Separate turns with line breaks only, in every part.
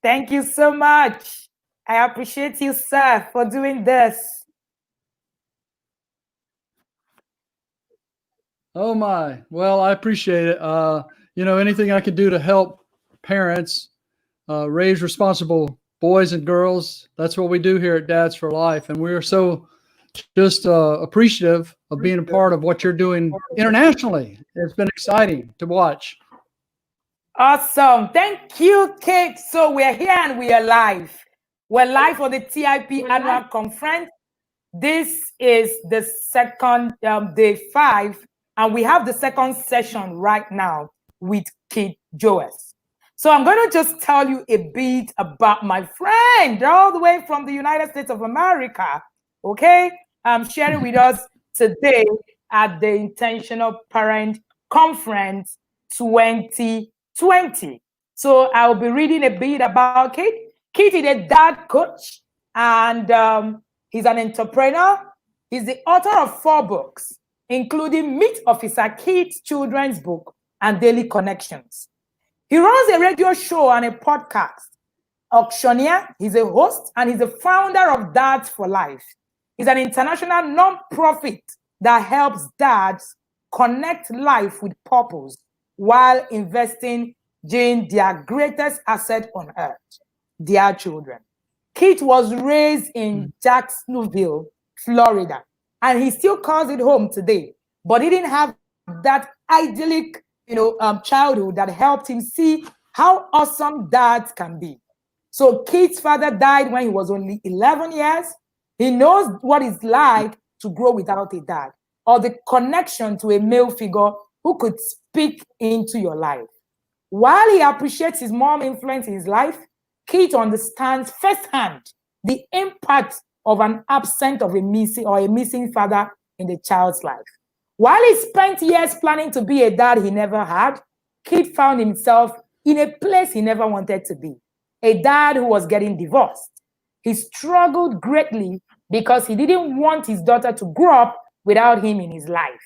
Thank you so much. I appreciate you, sir, for doing this.
Oh my. Well, I appreciate it. Anything I could do to help parents raise responsible boys and girls, that's what we do here at Dads for Life. And we're so just appreciative of being a part of what you're doing internationally. It's been exciting to watch.
Awesome. Thank you, Kate. So we're here and we are live. We're live for the TIP annual conference. This is the second day 5, and we have the second session right now with Kate Jowers. So I'm going to just tell you a bit about my friend all the way from the United States of America. Okay, I'm sharing with us today at the Intentional Parent Conference 2020. So I'll be reading a bit about Kate. Kate is a dad coach, and he's an entrepreneur. He's the author of 4 books, including Meet Officer Kate's children's book and Daily Connections. He runs a radio show and a podcast. Auctioneer, he's a host, and he's the founder of Dads for Life. He's an international non-profit that helps dads connect life with purpose while investing in their greatest asset on earth, their children. Kate was raised in Jacksonville, Florida, and he still calls it home today, but he didn't have that idyllic, childhood that helped him see how awesome dads can be. So Kate's father died when he was only 11 years. He knows what it's like to grow without a dad or the connection to a male figure who could speak into your life. While he appreciates his mom's influence in his life, Kate understands firsthand the impact of an absence of a missing father in the child's life. While he spent years planning to be a dad he never had, Kate found himself in a place he never wanted to be, a dad who was getting divorced. He struggled greatly because he didn't want his daughter to grow up without him in his life.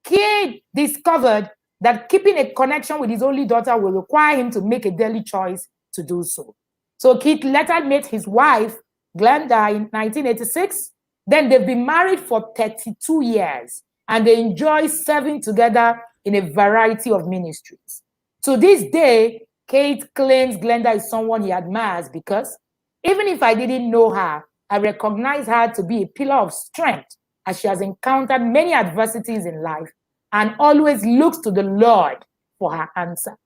Kate discovered that keeping a connection with his only daughter will require him to make a daily choice to do so. So Kate later met his wife, Glenda, in 1986. Then they've been married for 32 years, and they enjoy serving together in a variety of ministries. To this day, Kate claims Glenda is someone he admires because even if I didn't know her, I recognize her to be a pillar of strength as she has encountered many adversities in life and always looks to the Lord for her answer.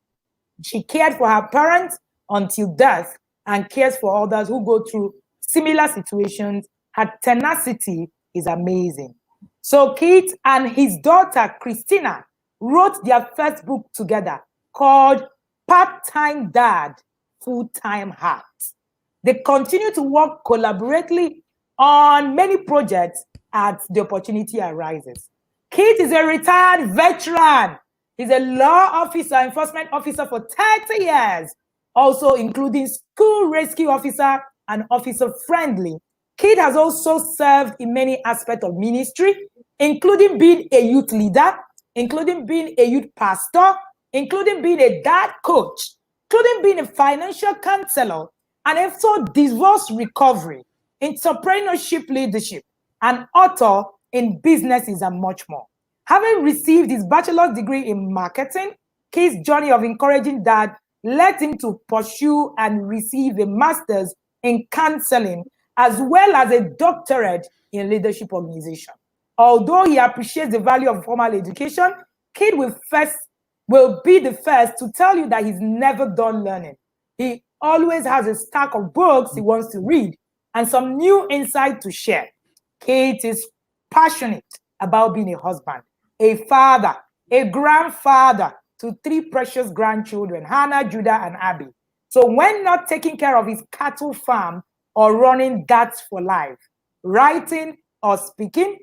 She cared for her parents until death and cares for others who go through similar situations. Her tenacity is amazing. So Kate and his daughter, Christina, wrote their first book together called Part-Time Dad, Full-Time Heart. They continue to work collaboratively on many projects as the opportunity arises. Kate is a retired veteran. He's a law officer, enforcement officer for 30 years, also including school rescue officer and officer friendly. Kate has also served in many aspects of ministry, including being a youth leader, including being a youth pastor, including being a dad coach, including being a financial counselor, and also divorce recovery, entrepreneurship leadership, and author in businesses and much more. Having received his bachelor's degree in marketing, Kate's journey of encouraging dad led him to pursue and receive a master's in counseling, as well as a doctorate in leadership organization. Although he appreciates the value of formal education, Kate will be the first to tell you that he's never done learning. He always has a stack of books he wants to read and some new insight to share. Kate is passionate about being a husband, a father, a grandfather to 3 precious grandchildren, Hannah, Judah, and Abby. So when not taking care of his cattle farm or running Dads for Life, writing or speaking,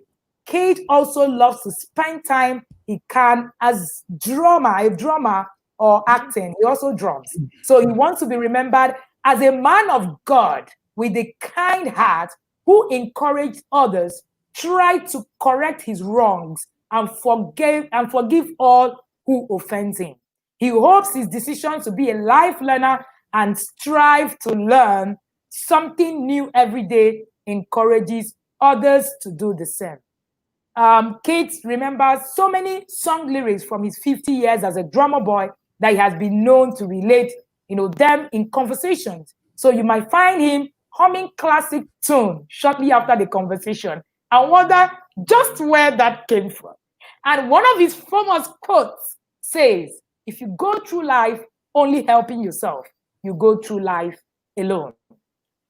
Kate also loves to spend time he can as a drummer or acting. He also drums. So he wants to be remembered as a man of God with a kind heart who encouraged others, tried to correct his wrongs, and forgive all who offend him. He hopes his decision to be a life learner and strive to learn something new every day encourages others to do the same. Kate remembers so many song lyrics from his 50 years as a drummer boy that he has been known to relate, them in conversations. So you might find him humming classic tune shortly after the conversation and wonder just where that came from. And one of his famous quotes says, if you go through life only helping yourself, you go through life alone.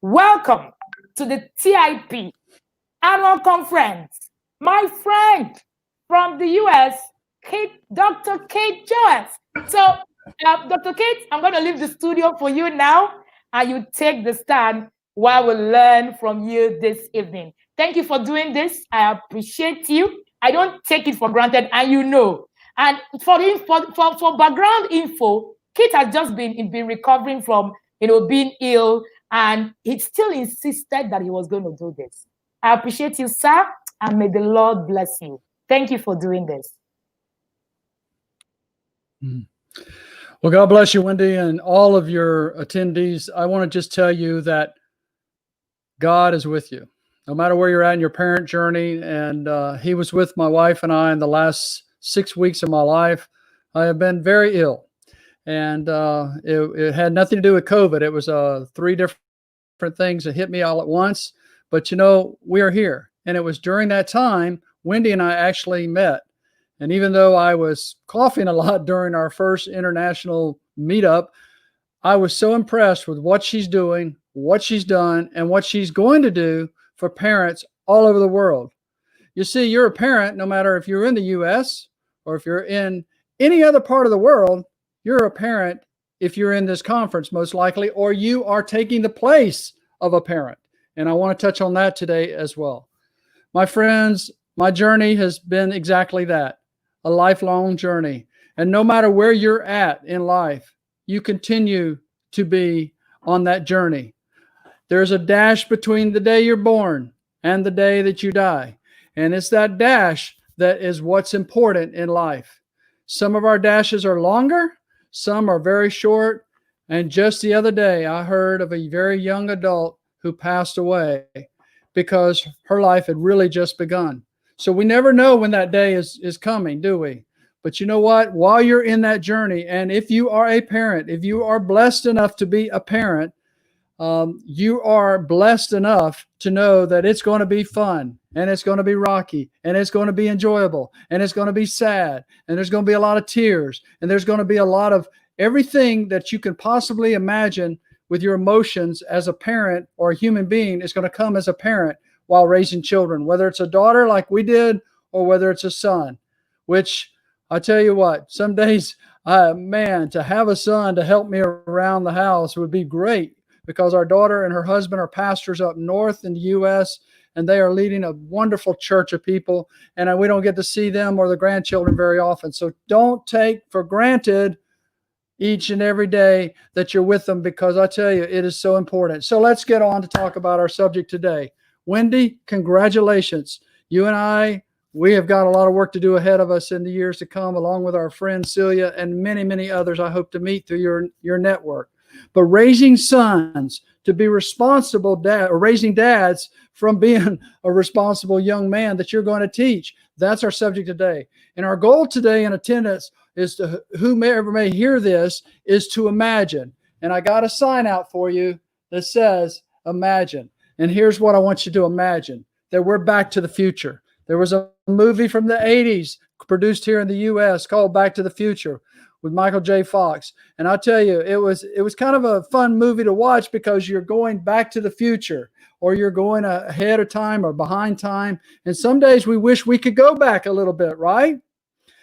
Welcome to the TIP annual conference. My friend from the US, Dr. Kate Jowers. So, Dr. Kate, I'm going to leave the studio for you now, and you take the stand while we learn from you this evening. Thank you for doing this. I appreciate you. I don't take it for granted, and you know. And for background info, Kate has just been recovering from being ill, and he still insisted that he was going to do this. I appreciate you, sir, and may the Lord bless you. Thank you for doing this.
Well, God bless you, Wendy, and all of your attendees. I want to just tell you that God is with you, no matter where you're at in your parent journey. And he was with my wife and I in the last 6 weeks of my life. I have been very ill, and it had nothing to do with COVID. It was 3 different things that hit me all at once. But, we are here. And it was during that time, Wendy and I actually met. And even though I was coughing a lot during our first international meetup, I was so impressed with what she's doing, what she's done, and what she's going to do for parents all over the world. You see, you're a parent, no matter if you're in the US or if you're in any other part of the world, you're a parent if you're in this conference, most likely, or you are taking the place of a parent. And I want to touch on that today as well. My friends, my journey has been exactly that, a lifelong journey. And no matter where you're at in life, you continue to be on that journey. There's a dash between the day you're born and the day that you die. And it's that dash that is what's important in life. Some of our dashes are longer, some are very short. And just the other day, I heard of a very young adult who passed away because her life had really just begun. So we never know when that day is coming, do we? But you know what? While you're in that journey, and if you are a parent, if you are blessed enough to be a parent, you are blessed enough to know that it's going to be fun, and it's going to be rocky, and it's going to be enjoyable, and it's going to be sad, and there's going to be a lot of tears, and there's going to be a lot of everything that you can possibly imagine with your emotions as a parent or a human being is going to come as a parent while raising children, whether it's a daughter like we did or whether it's a son, which I tell you what, some days, man, to have a son to help me around the house would be great, because our daughter and her husband are pastors up north in the U.S., and they are leading a wonderful church of people, and we don't get to see them or the grandchildren very often. So don't take for granted each and every day that you're with them, because I tell you, it is so important. So let's get on to talk about our subject today. Wendy, congratulations. You and I, we have got a lot of work to do ahead of us in the years to come, along with our friend Celia and many, many others I hope to meet through your network. But raising sons to be responsible dad, or raising dads from being a responsible young man that you're going to teach, that's our subject today. And our goal today in attendance is to, whomever may hear this, is to imagine. And I got a sign out for you that says imagine. And here's what I want you to imagine, that we're back to the future. There was a movie from the 80s produced here in the U.S. called Back to the Future with Michael J. Fox. And I'll tell you, it was kind of a fun movie to watch, because you're going back to the future, or you're going ahead of time or behind time. And some days we wish we could go back a little bit, right?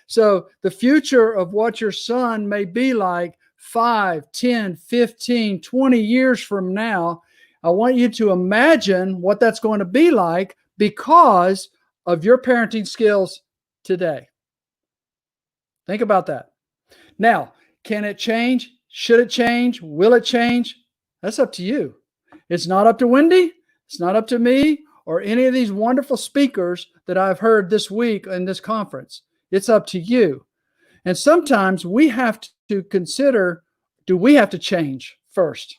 So the future of what your son may be like 5, 10, 15, 20 years from now, I want you to imagine what that's going to be like because of your parenting skills today. Think about that. Now, can it change? Should it change? Will it change? That's up to you. It's not up to Wendy. It's not up to me or any of these wonderful speakers that I've heard this week in this conference. It's up to you. And sometimes we have to consider, do we have to change first,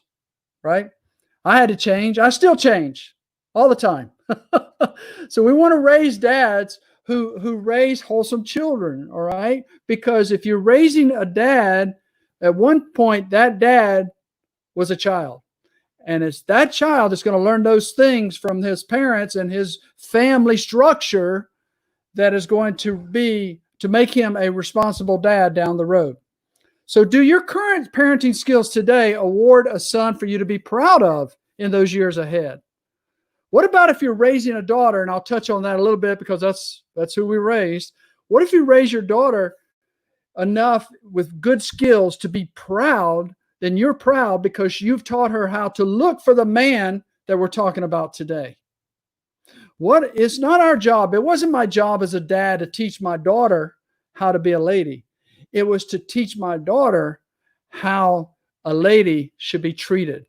right? I had to change. I still change all the time. So we want to raise dads who raise wholesome children, all right? Because if you're raising a dad, at one point that dad was a child. And it's that child that's going to learn those things from his parents and his family structure that is going to make him a responsible dad down the road. So do your current parenting skills today award a son for you to be proud of in those years ahead? What about if you're raising a daughter? And I'll touch on that a little bit because that's who we raised. What if you raise your daughter enough with good skills to be proud? Then you're proud because you've taught her how to look for the man that we're talking about today. It's not our job. It wasn't my job as a dad to teach my daughter how to be a lady. It was to teach my daughter how a lady should be treated.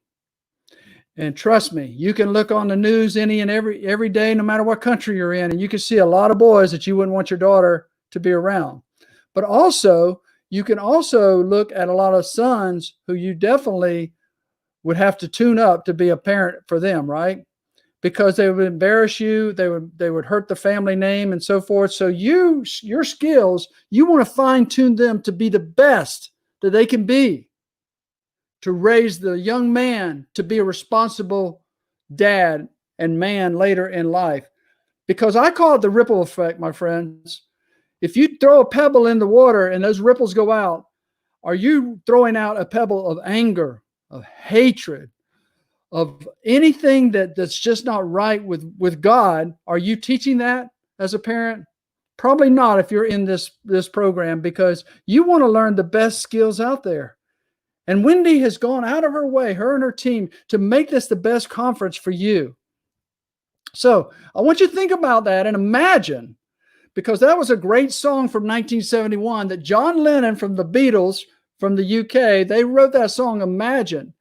And trust me, you can look on the news any and every day, no matter what country you're in, and you can see a lot of boys that you wouldn't want your daughter to be around. But also, you can also look at a lot of sons who you definitely would have to tune up to be a parent for them, right? Because they would embarrass you, they would hurt the family name and so forth. So your skills, you want to fine tune them to be the best that they can be, to raise the young man to be a responsible dad and man later in life. Because I call it the ripple effect, my friends. If you throw a pebble in the water and those ripples go out, are you throwing out a pebble of anger, of hatred, of anything that's just not right with God? Are you teaching that as a parent? Probably not if you're in this program, because you want to learn the best skills out there. And Wendy has gone out of her way, her and her team, to make this the best conference for you. So I want you to think about that and imagine, because that was a great song from 1971 that John Lennon from the Beatles from the UK, they wrote that song, Imagine.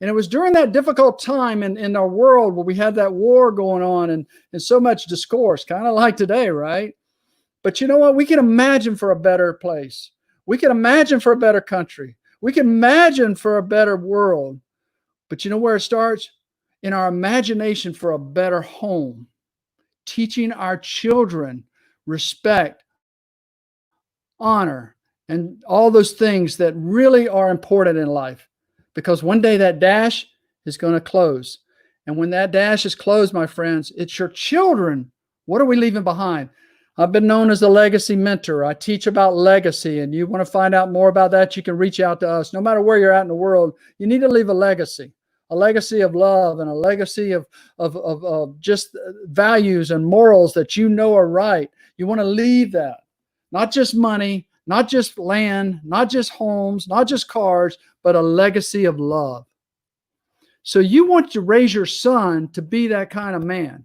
And it was during that difficult time in our world where we had that war going on and so much discourse, kind of like today, right? But you know what? We can imagine for a better place. We can imagine for a better country. We can imagine for a better world. But you know where it starts? In our imagination for a better home. Teaching our children respect, honor, and all those things that really are important in life. Because one day that dash is going to close. And when that dash is closed, my friends, it's your children. What are we leaving behind? I've been known as a legacy mentor. I teach about legacy, and you want to find out more about that, you can reach out to us. No matter where you're at in the world, you need to leave a legacy of love and a legacy of just values and morals that you know are right. You want to leave that. Not just money, not just land, not just homes, not just cars, but a legacy of love. So you want to raise your son to be that kind of man.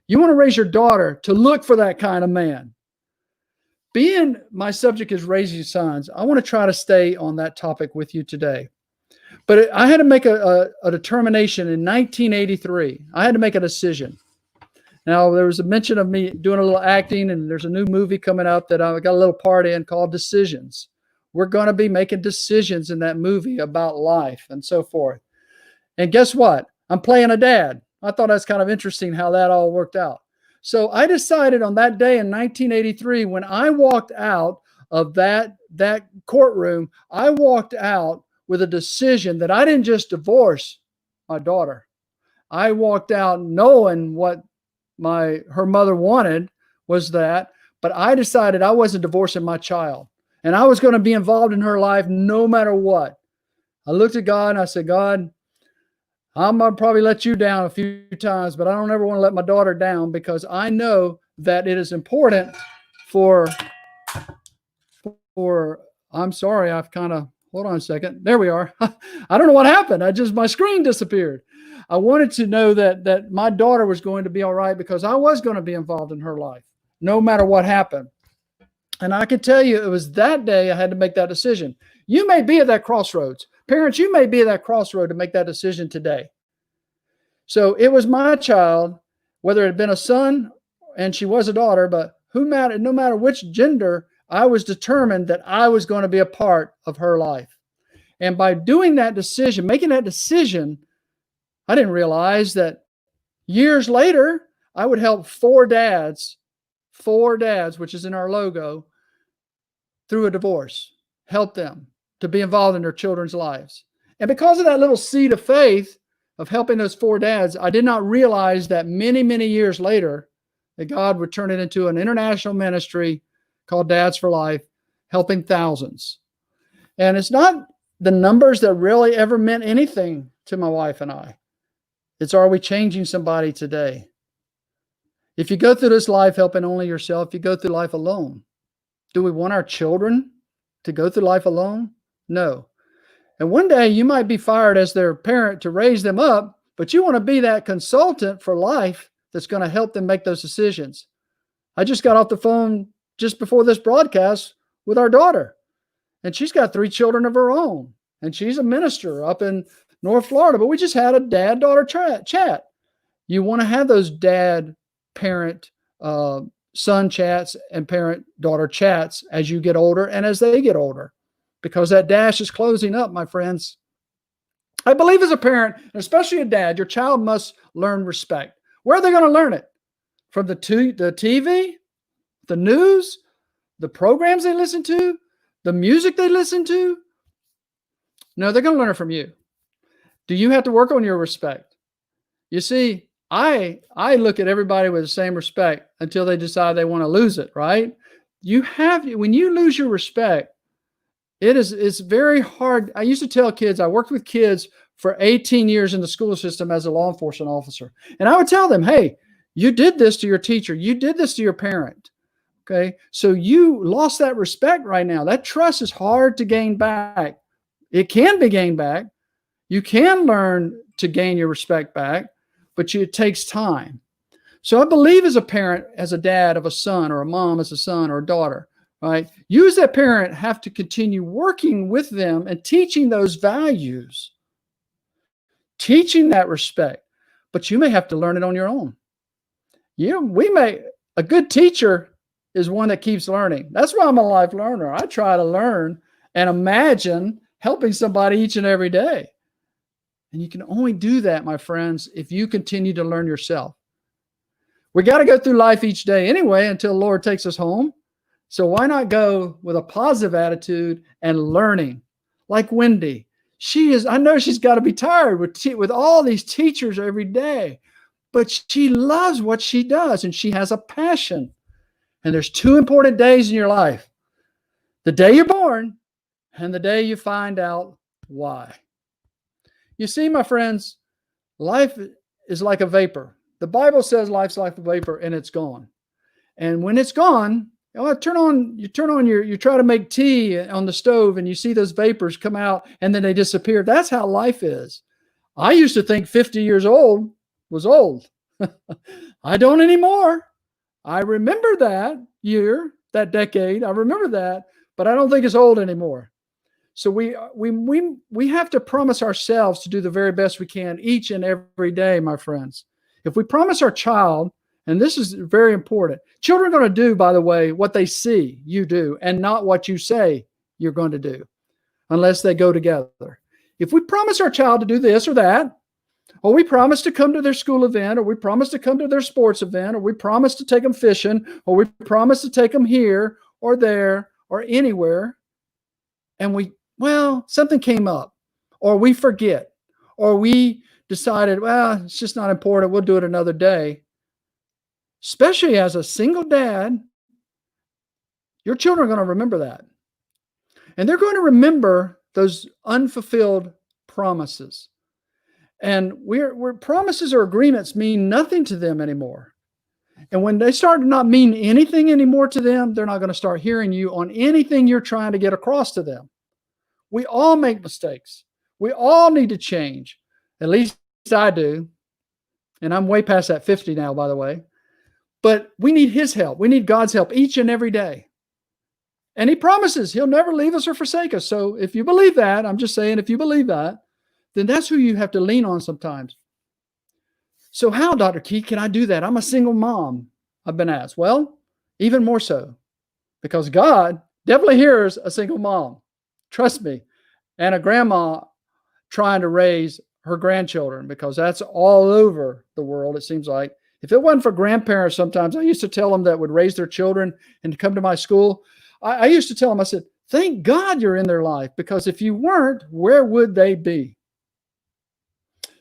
You want to raise your daughter to look for that kind of man. Being my subject is raising sons, I want to try to stay on that topic with you today. But I had to make a determination in 1983. I had to make a decision. Now, there was a mention of me doing a little acting, and there's a new movie coming out that I got a little part in called Decisions. We're going to be making decisions in that movie about life and so forth. And guess what? I'm playing a dad. I thought that's kind of interesting how that all worked out. So I decided on that day in 1983, when I walked out of that courtroom, I walked out with a decision that I didn't just divorce my daughter. I walked out knowing what her mother wanted was that, but I decided I wasn't divorcing my child, and I was going to be involved in her life no matter what. I looked at God and I said, God, I'm going to probably let you down a few times, but I don't ever want to let my daughter down, because I know that it is important for I'm sorry, I've kind of, hold on a second. There we are. I don't know what happened. My screen disappeared. I wanted to know that my daughter was going to be all right, because I was going to be involved in her life no matter what happened. And I can tell you, it was that day I had to make that decision. You may be at that crossroads. Parents, you may be at that crossroad to make that decision today. So it was my child, whether it had been a son and she was a daughter, but no matter which gender, I was determined that I was going to be a part of her life. And by doing that decision, making that decision, I didn't realize that years later, I would help four dads, which is in our logo, through a divorce, help them to be involved in their children's lives. And because of that little seed of faith of helping those four dads, I did not realize that many, many years later, that God would turn it into an international ministry called Dads for Life, helping thousands. And it's not the numbers that really ever meant anything to my wife and I. It's, are we changing somebody today? If you go through this life helping only yourself, you go through life alone. Do we want our children to go through life alone? No. And one day you might be fired as their parent to raise them up, but you want to be that consultant for life that's going to help them make those decisions. I just got off the phone just before this broadcast with our daughter, and she's got 3 children of her own, and she's a minister up in North Florida, but we just had a dad-daughter chat. You want to have those dad-parent son chats and parent-daughter chats as you get older and as they get older, because that dash is closing up, my friends. I believe as a parent, and especially a dad, your child must learn respect. Where are they going to learn it? From the TV, the news, the programs they listen to, the music they listen to? No, they're going to learn it from you. Do you have to work on your respect? You see, I look at everybody with the same respect until they decide they want to lose it, right? When you lose your respect, it's very hard. I used to tell kids, I worked with kids for 18 years in the school system as a law enforcement officer. And I would tell them, hey, you did this to your teacher. You did this to your parent. Okay. So you lost that respect right now. That trust is hard to gain back. It can be gained back. You can learn to gain your respect back, but it takes time. So I believe as a parent, as a dad of a son, or a mom as a son or a daughter, right? You as that parent have to continue working with them and teaching those values, teaching that respect, but you may have to learn it on your own. A good teacher is one that keeps learning. That's why I'm a life learner. I try to learn and imagine helping somebody each and every day. And you can only do that, my friends, if you continue to learn yourself. We got to go through life each day anyway until the Lord takes us home. So why not go with a positive attitude and learning? Like Wendy. I know she's got to be tired with all these teachers every day, but she loves what she does and she has a passion. And there's 2 important days in your life: the day you're born and the day you find out why. You see, my friends, life is like a vapor. The Bible says life's like a vapor and it's gone. And when it's gone, you try to make tea on the stove and you see those vapors come out and then they disappear. That's how life is. I used to think 50 years old was old. I don't anymore. I remember that year, that decade. I remember that, but I don't think it's old anymore. So we have to promise ourselves to do the very best we can each and every day, my friends. If we promise our child, and this is very important, children are going to do, by the way, what they see you do and not what you say you're going to do, unless they go together. If we promise our child to do this or that, or we promise to come to their school event, or we promise to come to their sports event, or we promise to take them fishing, or we promise to take them here or there or anywhere, and something came up, or we forget, or we decided, it's just not important, we'll do it another day. Especially as a single dad, your children are going to remember that. And they're going to remember those unfulfilled promises. And promises or agreements mean nothing to them anymore. And when they start to not mean anything anymore to them, they're not going to start hearing you on anything you're trying to get across to them. We all make mistakes. We all need to change. At least I do. And I'm way past that 50 now, by the way. But we need his help. We need God's help each and every day. And he promises he'll never leave us or forsake us. So if you believe that, I'm just saying, if you believe that, then that's who you have to lean on sometimes. So how, Dr. Keith, can I do that? I'm a single mom, I've been asked. Well, even more so, because God definitely hears a single mom. Trust me. and a grandma trying to raise her grandchildren, because that's all over the world, it seems like. If it wasn't for grandparents, sometimes I used to tell them that would raise their children and come to my school. I used to tell them, I said, thank God you're in their life, because if you weren't, where would they be?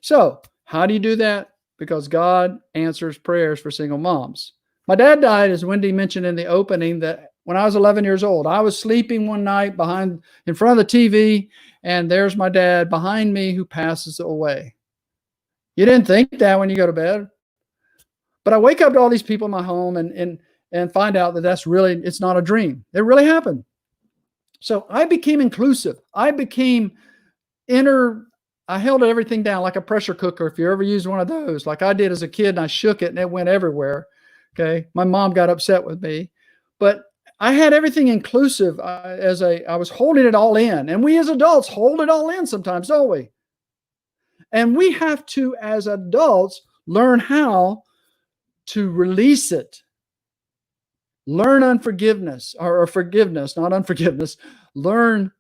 So how do you do that? Because God answers prayers for single moms. My dad died, as Wendy mentioned in the opening, that when I was 11 years old. I was sleeping one night in front of the TV, and there's my dad behind me who passes away. You didn't think that when you go to bed. But I wake up to all these people in my home and find out that it's not a dream. It really happened. So I became inclusive. I held everything down like a pressure cooker. If you ever used one of those, like I did as a kid, and I shook it and it went everywhere. Okay. My mom got upset with me, but I had everything inclusive I was holding it all in. And we as adults hold it all in sometimes, don't we? And we have to, as adults, learn how to release it. Learn unforgiveness, or forgiveness, not unforgiveness. Learn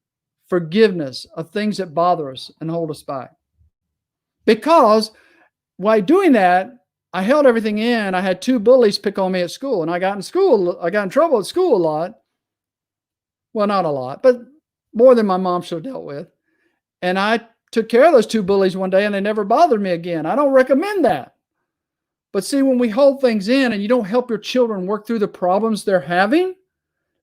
forgiveness of things that bother us and hold us back. Because while doing that, I held everything in. I had 2 bullies pick on me at school, and I got in trouble at school a lot. Well, not a lot, but more than my mom should have dealt with. And I took care of those 2 bullies one day, and they never bothered me again. I don't recommend that. But see, when we hold things in and you don't help your children work through the problems they're having,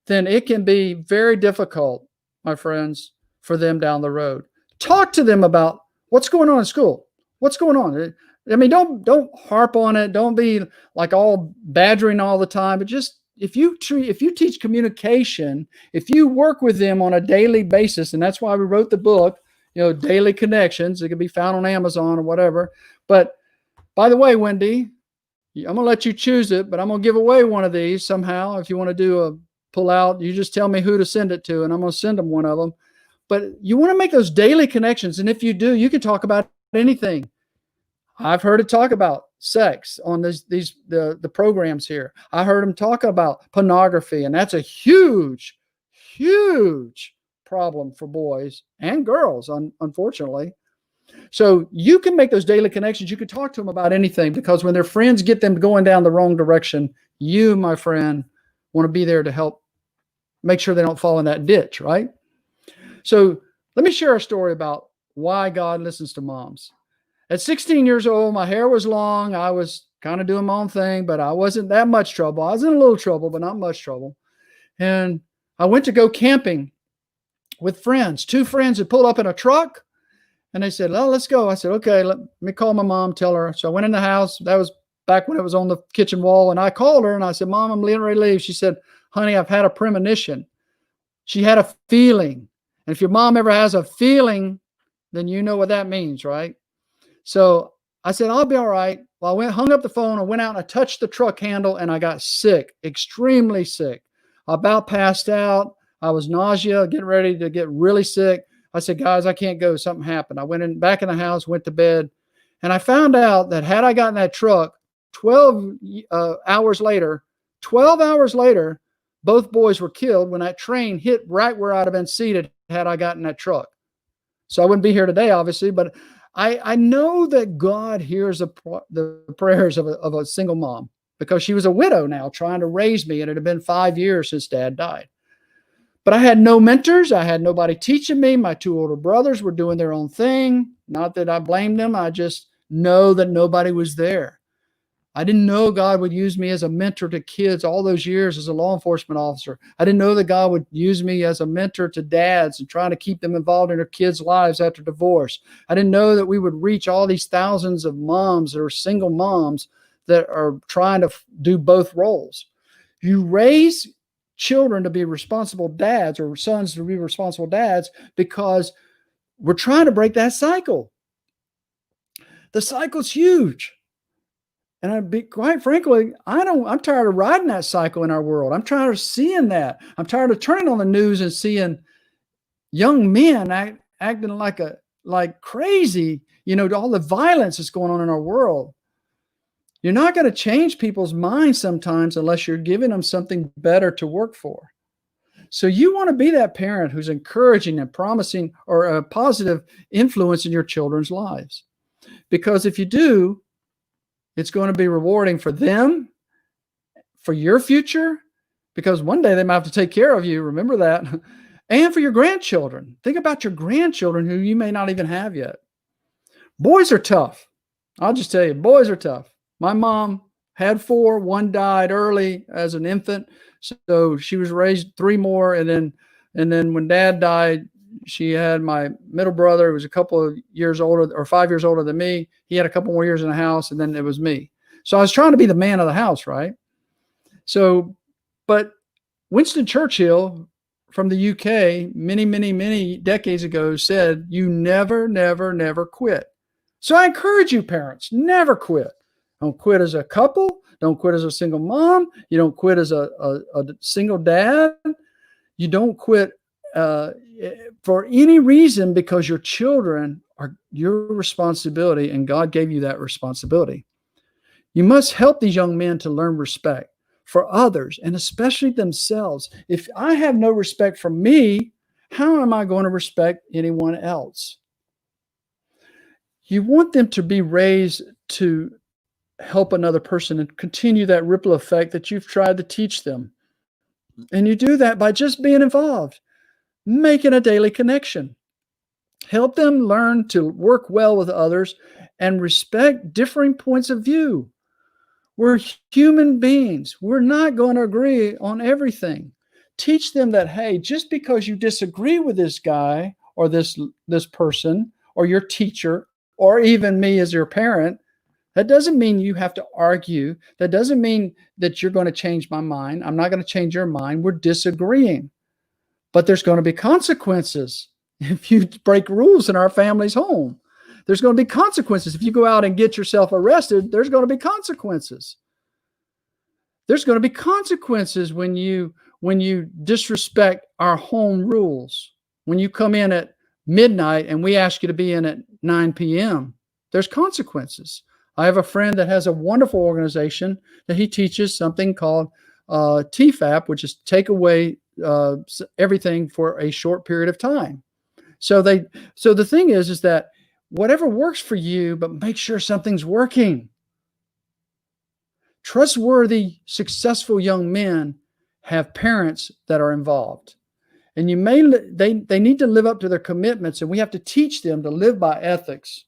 then it can be very difficult, my friends, for them down the road. Talk to them about what's going on in school. What's going on? I mean, don't harp on it. Don't be like all badgering all the time. But just if you teach communication, if you work with them on a daily basis, and that's why we wrote the book, Daily Connections. It can be found on Amazon or whatever. But by the way, Wendy, I'm going to let you choose it, but I'm going to give away one of these somehow. If you want to do a pull out, you just tell me who to send it to, and I'm going to send them one of them. But you want to make those daily connections. And if you do, you can talk about anything. I've heard it talk about sex on the programs here. I heard them talk about pornography, and that's a huge, huge problem for boys and girls, unfortunately. So you can make those daily connections. You can talk to them about anything, because when their friends get them going down the wrong direction, you, my friend, want to be there to help make sure they don't fall in that ditch, right? So let me share a story about why God listens to moms. At 16 years old, my hair was long. I was kind of doing my own thing, but I wasn't that much trouble. I was in a little trouble, but not much trouble. And I went to go camping with friends. 2 friends had pulled up in a truck, and they said, "Oh, let's go." I said, "Okay, let me call my mom, tell her." So I went in the house. That was back when it was on the kitchen wall. And I called her and I said, "Mom, I'm ready to leave." She said, "Honey, I've had a premonition." She had a feeling. And if your mom ever has a feeling, then you know what that means, right? So I said, "I'll be all right." Well, I hung up the phone. I went out and I touched the truck handle, and I got sick, extremely sick. I about passed out. I was nausea, getting ready to get really sick. I said, "Guys, I can't go." Something happened. I went back in the house, went to bed, and I found out that had I gotten that truck 12 hours later, both boys were killed when that train hit right where I'd have been seated had I gotten that truck. So I wouldn't be here today, obviously, but I know that God hears the prayers of a single mom, because she was a widow now trying to raise me, and it had been 5 years since Dad died. But I had no mentors. I had nobody teaching me. My 2 older brothers were doing their own thing. Not that I blame them. I just know that nobody was there. I didn't know God would use me as a mentor to kids all those years as a law enforcement officer. I didn't know that God would use me as a mentor to dads and trying to keep them involved in their kids' lives after divorce. I didn't know that we would reach all these thousands of moms that are single moms that are trying to do both roles. You raise children to be responsible dads, or sons to be responsible dads, because we're trying to break that cycle. The cycle's huge. And quite frankly, I'm tired of riding that cycle in our world. I'm tired of seeing that. I'm tired of turning on the news and seeing young men acting like crazy, all the violence that's going on in our world. You're not going to change people's minds sometimes unless you're giving them something better to work for. So you want to be that parent who's encouraging and promising or a positive influence in your children's lives. Because if you do, it's going to be rewarding for them, for your future, because one day they might have to take care of you. Remember that. And for your grandchildren. Think about your grandchildren who you may not even have yet. Boys are tough. I'll just tell you, boys are tough. My mom had 4. One died early as an infant. So she was raised 3 more. And then when dad died, she had my middle brother, who was a couple of years older or 5 years older than me. He had a couple more years in the house, and then it was me. So I was trying to be the man of the house, right? So, but Winston Churchill from the UK many decades ago said, you never quit. So I encourage you, parents, never quit. Don't quit as a couple. Don't quit as a single mom. You don't quit as a single dad. You don't quit for any reason, because your children are your responsibility and God gave you that responsibility. You must help these young men to learn respect for others and especially themselves. If I have no respect for me, how am I going to respect anyone else? You want them to be raised to help another person and continue that ripple effect that you've tried to teach them. And you do that by just being involved, making a daily connection. Help them learn to work well with others and respect differing points of view. We're human beings. We're not going to agree on everything. Teach them that, hey, just because you disagree with this guy or this person or your teacher or even me as your parent, that doesn't mean you have to argue. That doesn't mean that you're going to change my mind. I'm not going to change your mind. We're disagreeing. But there's going to be consequences if you break rules in our family's home. There's going to be consequences. If you go out and get yourself arrested, there's going to be consequences. There's going to be consequences when you disrespect our home rules. When you come in at midnight and we ask you to be in at 9 p.m., there's consequences. I have a friend that has a wonderful organization that he teaches something called TFAP, which is take away everything for a short period of time. So the thing is that whatever works for you, but make sure something's working. Trustworthy, successful young men have parents that are involved. And they need to live up to their commitments, and we have to teach them to live by ethics,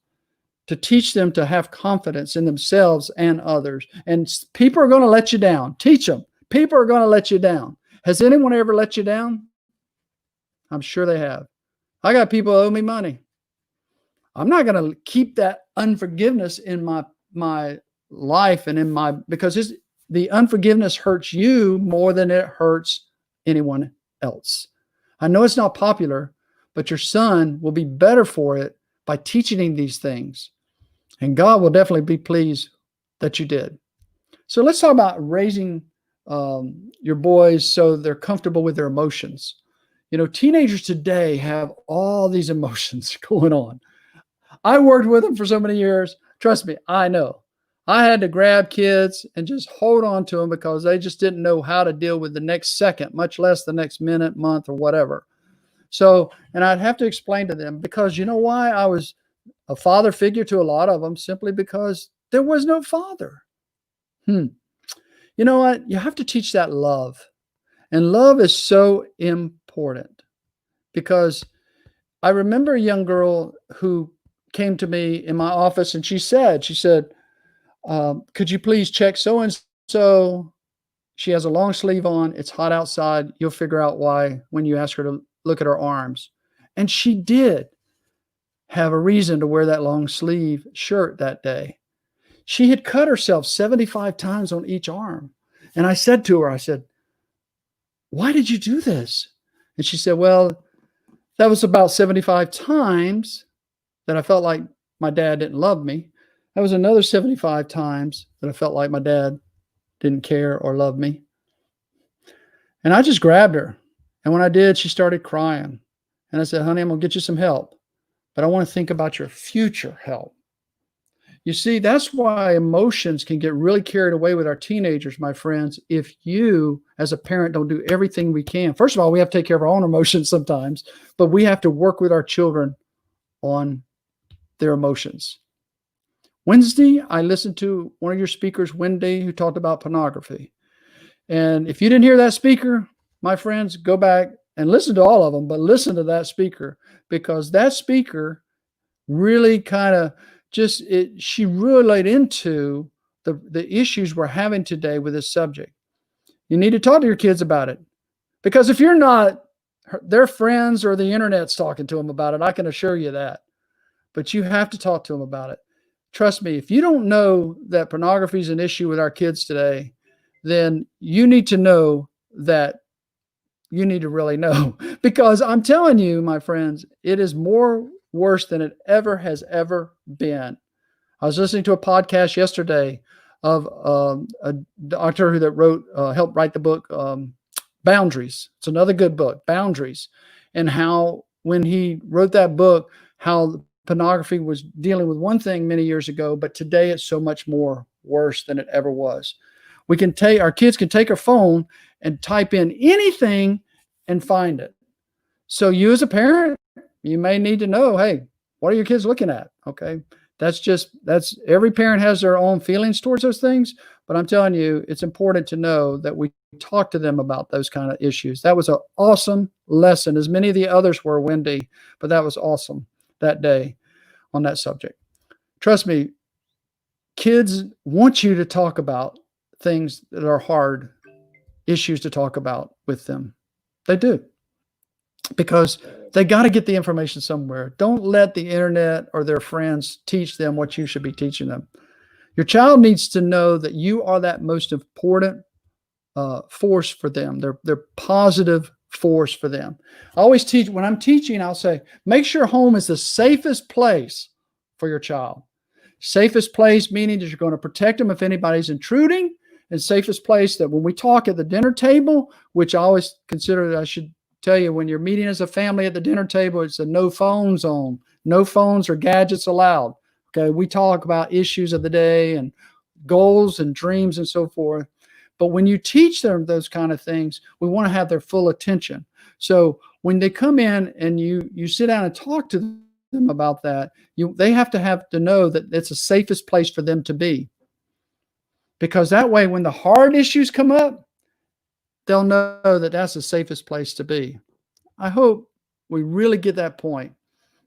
to teach them to have confidence in themselves and others. And people are going to let you down. Teach them. People are going to let you down. Has anyone ever let you down? I'm sure they have. I got people who owe me money. I'm not going to keep that unforgiveness in my life and because the unforgiveness hurts you more than it hurts anyone else. I know it's not popular, but your son will be better for it by teaching him these things. And God will definitely be pleased that you did. So let's talk about raising your boys so they're comfortable with their emotions. You know, teenagers today have all these emotions going on. I worked with them for so many years. Trust me, I know. I had to grab kids and just hold on to them because they just didn't know how to deal with the next second, much less the next minute, month, or whatever. So, and I'd have to explain to them, because you know why? I was a father figure to a lot of them, simply because there was no father. You know what? You have to teach that love. And love is so important, because I remember a young girl who came to me in my office and she said, could you please check so-and-so? She has a long sleeve on. It's hot outside. You'll figure out why when you ask her to look at her arms. And she did have a reason to wear that long sleeve shirt that day. She had cut herself 75 times on each arm. And I said to her, why did you do this? And she said, well, that was about 75 times that I felt like my dad didn't love me. That was another 75 times that I felt like my dad didn't care or love me. And I just grabbed her. And when I did, she started crying. And I said, honey, I'm going to get you some help, but I want to think about your future help. You see, that's why emotions can get really carried away with our teenagers, my friends, if you, as a parent, don't do everything we can. First of all, we have to take care of our own emotions sometimes, but we have to work with our children on their emotions. Wednesday, I listened to one of your speakers, Wendy, who talked about pornography. And if you didn't hear that speaker, my friends, go back and listen to all of them, but listen to that speaker, because that speaker really kind of she really laid into the issues we're having today with this subject. You need to talk to your kids about it, because if you're not, their friends or the internet's talking to them about it. I can assure you that. But you have to talk to them about it. Trust me, if you don't know that pornography is an issue with our kids today, then you need to know that you need to really know. Because I'm telling you, my friends, it is more worse than it has ever been. I was listening to a podcast yesterday of a doctor that helped write the book, Boundaries. It's another good book, Boundaries. And how when he wrote that book, how pornography was dealing with one thing many years ago, but today it's so much more worse than it ever was. Our kids can take a phone and type in anything and find it. So you as a parent, you may need to know, hey, what are your kids looking at? Okay. That's every parent has their own feelings towards those things, but I'm telling you, it's important to know that we talk to them about those kind of issues. That was an awesome lesson, as many of the others were, Wendy, but that was awesome that day on that subject. Trust me, kids want you to talk about things that are hard issues to talk about with them. They do, because they got to get the information somewhere. Don't let the internet or their friends teach them what you should be teaching them. Your child needs to know that you are that most important force for them. They're positive force for them. I always teach, when I'm teaching, I'll say, make sure home is the safest place for your child. Safest place, meaning that you're going to protect them if anybody's intruding, and safest place that when we talk at the dinner table, which I always consider, I should tell you, when you're meeting as a family at the dinner table, it's a no phone zone. No phones or gadgets allowed. Okay, we talk about issues of the day and goals and dreams and so forth. But when you teach them those kind of things, we want to have their full attention. So when they come in and you sit down and talk to them about that, they have to know that it's the safest place for them to be. Because that way, when the hard issues come up, they'll know that that's the safest place to be. I hope we really get that point.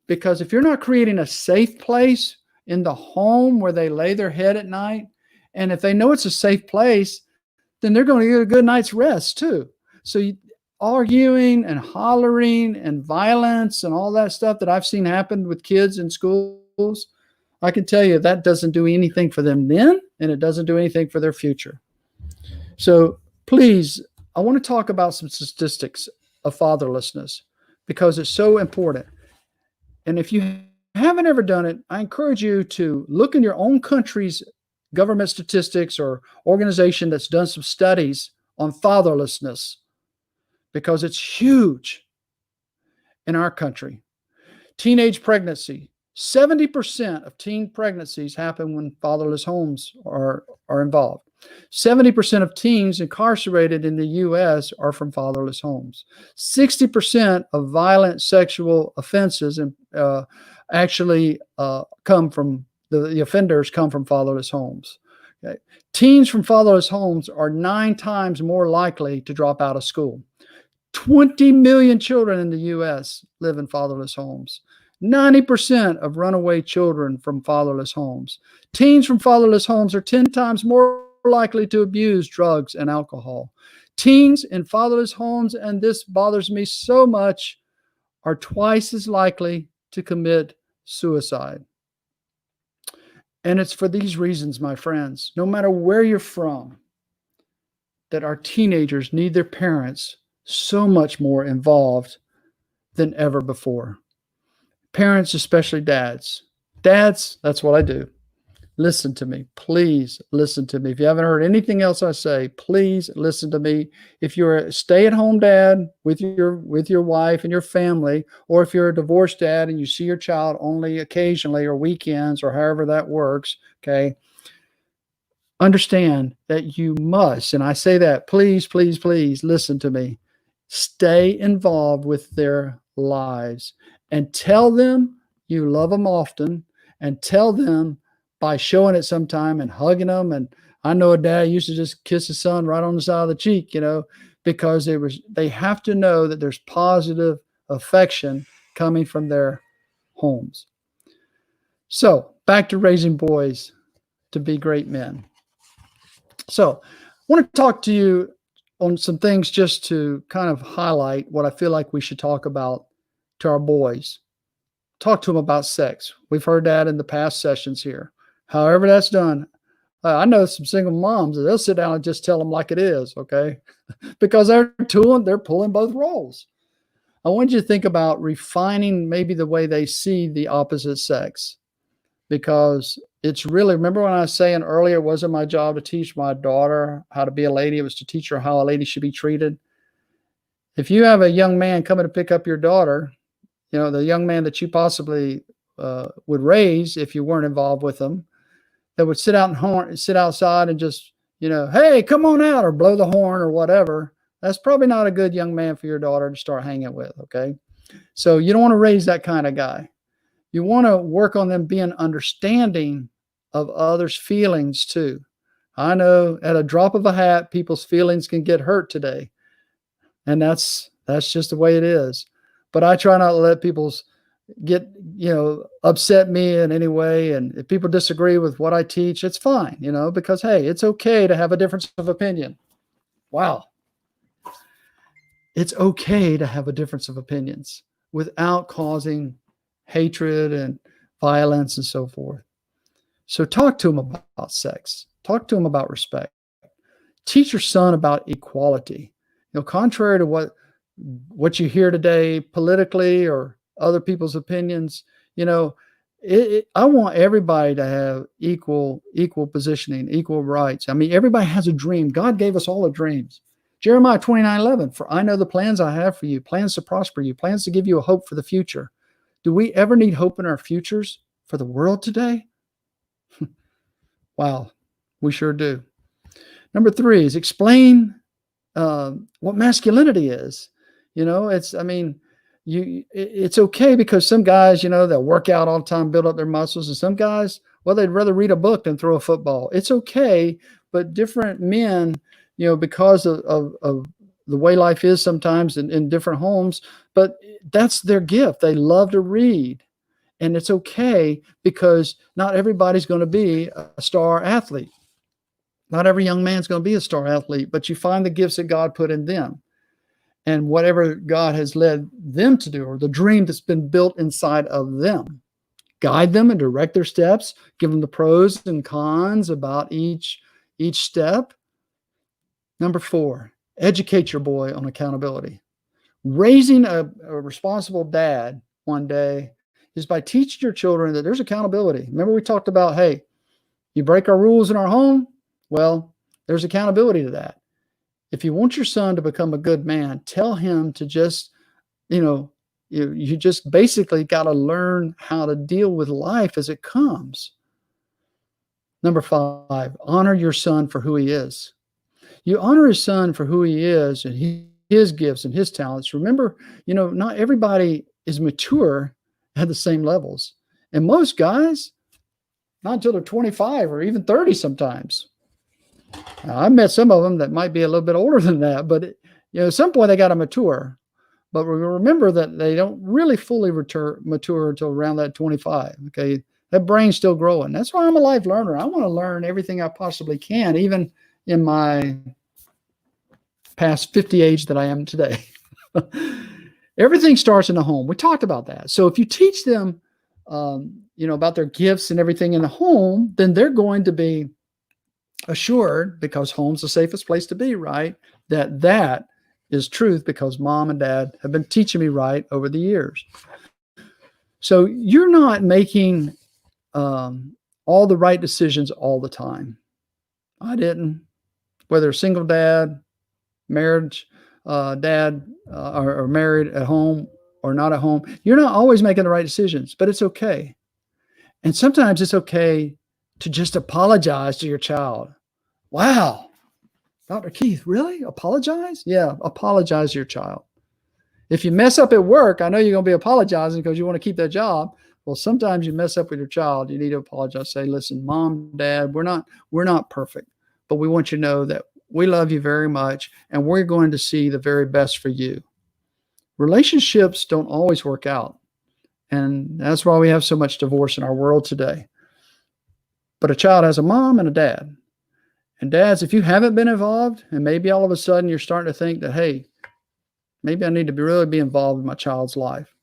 Because if you're not creating a safe place in the home where they lay their head at night, and if they know it's a safe place, then they're going to get a good night's rest too. So arguing and hollering and violence and all that stuff that I've seen happen with kids in schools, I can tell you that doesn't do anything for them then, and it doesn't do anything for their future. So please, I want to talk about some statistics of fatherlessness, because it's so important. And if you haven't ever done it, I encourage you to look in your own country's government statistics or organization that's done some studies on fatherlessness, because it's huge in our country. Teenage pregnancy. 70% of teen pregnancies happen when fatherless homes are involved. 70% of teens incarcerated in the U.S. are from fatherless homes. 60% of violent sexual offenses actually come from the offenders come from fatherless homes. Okay. Teens from fatherless homes are 9 times more likely to drop out of school. 20 million children in the U.S. live in fatherless homes. 90% of runaway children from fatherless homes. Teens from fatherless homes are 10 times more likely to abuse drugs and alcohol. Teens in fatherless homes, and this bothers me so much, are twice as likely to commit suicide. And it's for these reasons, my friends, no matter where you're from, that our teenagers need their parents so much more involved than ever before. Parents, especially dads. Dads, that's what I do. listen to me. Please listen to me. If you haven't heard anything else I say, please listen to me. If you're a stay-at-home dad with your wife and your family, or if you're a divorced dad and you see your child only occasionally or weekends or however that works, okay, understand that you must, and I say that, please, please, please listen to me. Stay involved with their lives and tell them you love them often, and tell them by showing it sometime and hugging them. And I know a dad used to just kiss his son right on the side of the cheek, because they have to know that there's positive affection coming from their homes. So back to raising boys to be great men. So I want to talk to you on some things just to kind of highlight what I feel like we should talk about to our boys. Talk to them about sex. We've heard that in the past sessions here. However that's done, I know some single moms, they'll sit down and just tell them like it is, okay? Because they're pulling both roles. I want you to think about refining maybe the way they see the opposite sex. Because it's really, remember when I was saying earlier, it wasn't my job to teach my daughter how to be a lady. It was to teach her how a lady should be treated. If you have a young man coming to pick up your daughter, the young man that you possibly would raise if you weren't involved with them, that would sit outside and just, hey, come on out, or blow the horn or whatever, that's probably not a good young man for your daughter to start hanging with, okay? So you don't want to raise that kind of guy. You want to work on them being understanding of others' feelings too. I know at a drop of a hat, people's feelings can get hurt today. And that's just the way it is. But I try not to let people upset me in any way. And if people disagree with what I teach, it's fine, because, hey, it's okay to have a difference of opinion. Wow. It's okay to have a difference of opinions without causing hatred and violence and so forth. So talk to them about sex. Talk to them about respect. Teach your son about equality. Contrary to what you hear today politically or other people's opinions, I want everybody to have equal positioning, equal rights. I mean, everybody has a dream. God gave us all a dreams. Jeremiah 29:11, for I know the plans I have for you, plans to prosper you, plans to give you a hope for the future. Do we ever need hope in our futures for the world today? Wow, we sure do. Number 3 is explain what masculinity is. It's okay, because some guys, they'll work out all the time, build up their muscles, and some guys, well, they'd rather read a book than throw a football. It's okay, but different men, because of the way life is sometimes in different homes, but that's their gift. They love to read. And it's okay, because not everybody's going to be a star athlete. Not every young man's going to be a star athlete, but you find the gifts that God put in them. And whatever God has led them to do, or the dream that's been built inside of them, guide them and direct their steps, give them the pros and cons about each step. Number 4, educate your boy on accountability. Raising a responsible dad one day is by teaching your children that there's accountability. Remember, we talked about, hey, you break our rules in our home, well, there's accountability to that. If you want your son to become a good man, tell him to just, you just basically got to learn how to deal with life as it comes. Number 5, honor your son for who he is. You honor his son for who he is and his gifts and his talents. Remember, not everybody is mature at the same levels. And most guys, not until they're 25 or even 30 sometimes. Now, I've met some of them that might be a little bit older than that, but at some point they got to mature. But remember that they don't really fully mature until around that 25. Okay, that brain's still growing. That's why I'm a life learner. I want to learn everything I possibly can, even in my past 50 age that I am today. Everything starts in the home. We talked about that. So if you teach them, about their gifts and everything in the home, then they're going to be assured, because home's the safest place to be, right? That is truth, because mom and dad have been teaching me right over the years. So you're not making all the right decisions all the time. I didn't. Whether a single dad, marriage dad, or married at home or not at home, you're not always making the right decisions, but it's okay. And sometimes it's okay to just apologize to your child. Wow, Dr. Keith, really? Apologize? Yeah, apologize to your child. If you mess up at work, I know you're going to be apologizing because you want to keep that job. Well, sometimes you mess up with your child. You need to apologize. Say, listen, mom, dad, we're not perfect, but we want you to know that we love you very much and we're going to see the very best for you. Relationships don't always work out. And that's why we have so much divorce in our world today. But a child has a mom and a dad. And dads, if you haven't been involved, and maybe all of a sudden you're starting to think that, hey, maybe I need to really be involved in my child's life,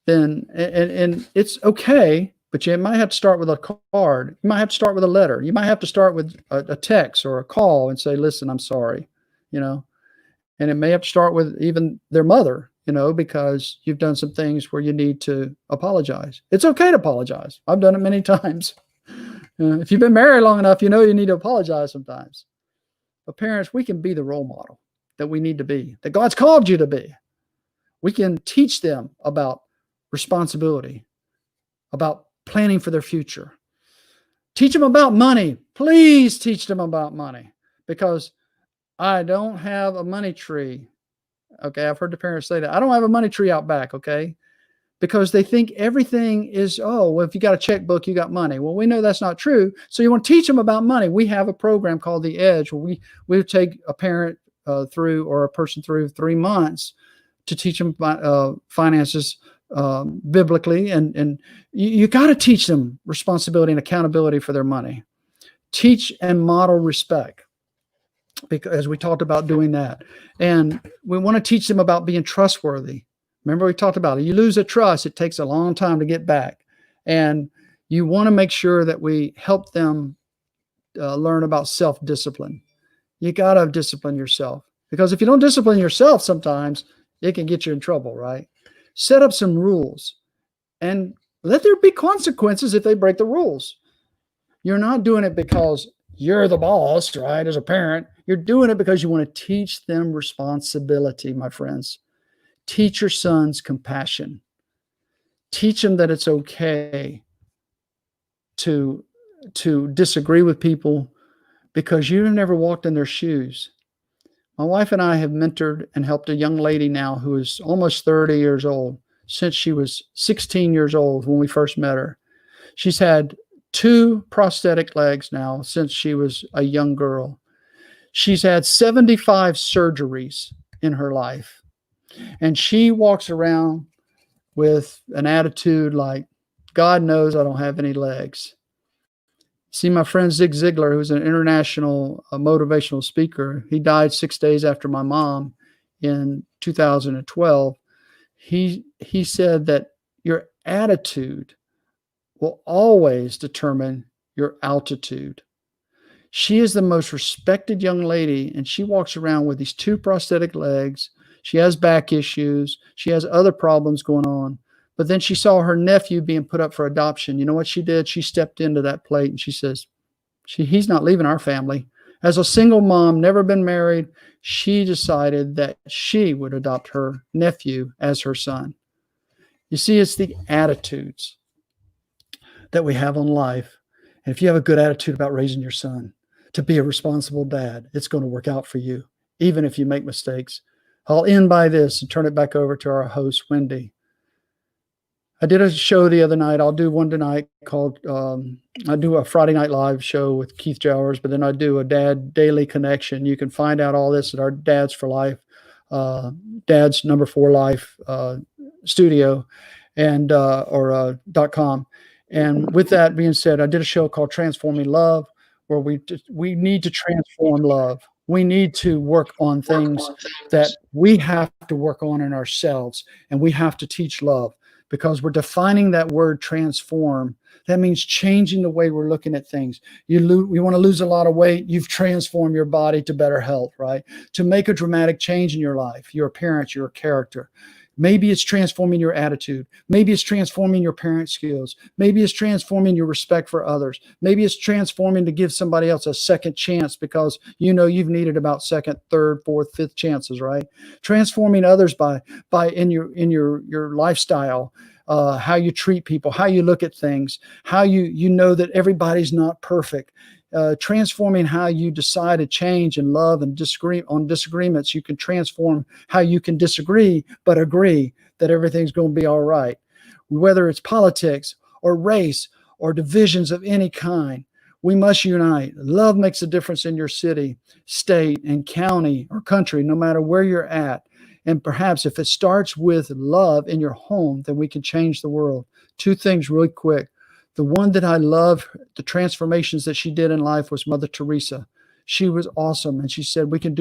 then, and it's okay, but you might have to start with a card. You might have to start with a letter. You might have to start with a text or a call and say, listen, I'm sorry, and it may have to start with even their mother, because you've done some things where you need to apologize. It's okay to apologize. I've done it many times. If you've been married long enough, you need to apologize sometimes. But parents, we can be the role model that we need to be, that God's called you to be. We can teach them about responsibility, about planning for their future. Teach them about money. Please teach them about money, because I don't have a money tree. Okay, I've heard the parents say that. I don't have a money tree out back, okay? Because they think everything is, if you got a checkbook, you got money. Well, we know that's not true. So you want to teach them about money. We have a program called The Edge where we take a parent through, or a person through 3 months to teach them finances biblically. And you got to teach them responsibility and accountability for their money. Teach and model respect, because we talked about doing that. And we want to teach them about being trustworthy. Remember, we talked about it. You lose a trust, it takes a long time to get back. And you want to make sure that we help them learn about self-discipline. You got to discipline yourself, because if you don't discipline yourself, sometimes it can get you in trouble, right? Set up some rules and let there be consequences if they break the rules. You're not doing it because you're the boss, right? As a parent, you're doing it because you want to teach them responsibility, my friends. Teach your sons compassion. Teach them that it's okay to disagree with people, because you've never walked in their shoes. My wife and I have mentored and helped a young lady now who is almost 30 years old, since she was 16 years old when we first met her. She's had 2 prosthetic legs now since she was a young girl. She's had 75 surgeries in her life. And she walks around with an attitude like, God knows I don't have any legs. See, my friend Zig Ziglar, who's an international motivational speaker, he died 6 days after my mom in 2012. He said that your attitude will always determine your altitude. She is the most respected young lady, and she walks around with these 2 prosthetic legs. She has back issues. She has other problems going on. But then she saw her nephew being put up for adoption. You know what she did? She stepped into that plate and she says, he's not leaving our family. As a single mom, never been married, she decided that she would adopt her nephew as her son. You see, it's the attitudes that we have on life. And if you have a good attitude about raising your son to be a responsible dad, it's going to work out for you, even if you make mistakes. I'll end by this and turn it back over to our host, Wendy. I did a show the other night. I'll do one tonight called, I do a Friday Night Live show with Keith Jowers, but then I do a Dad Daily Connection. You can find out all this at our Dads for Life, Dads number 4 Life studio, and or .com. And with that being said, I did a show called Transforming Love, where we need to transform love. We need to work on things that we have to work on in ourselves, and we have to teach love. Because we're defining that word transform. That means changing the way we're looking at things. You want to lose a lot of weight, you've transformed your body to better health, right? To make a dramatic change in your life, your appearance, your character. Maybe it's transforming your attitude. Maybe it's transforming your parent skills. Maybe it's transforming your respect for others. Maybe it's transforming to give somebody else a second chance because you know you've needed about second, third, fourth, fifth chances, right? Transforming others by in your lifestyle, how you treat people, how you look at things, how you know that everybody's not perfect. Transforming how you decide to change and love and disagree on disagreements. You can transform how you can disagree, but agree that everything's going to be all right. Whether it's politics or race or divisions of any kind, we must unite. Love makes a difference in your city, state, and county or country, no matter where you're at. And perhaps if it starts with love in your home, then we can change the world. Two things really quick. The one that I love, the transformations that she did in life, was Mother Teresa. She was awesome. And she said, we can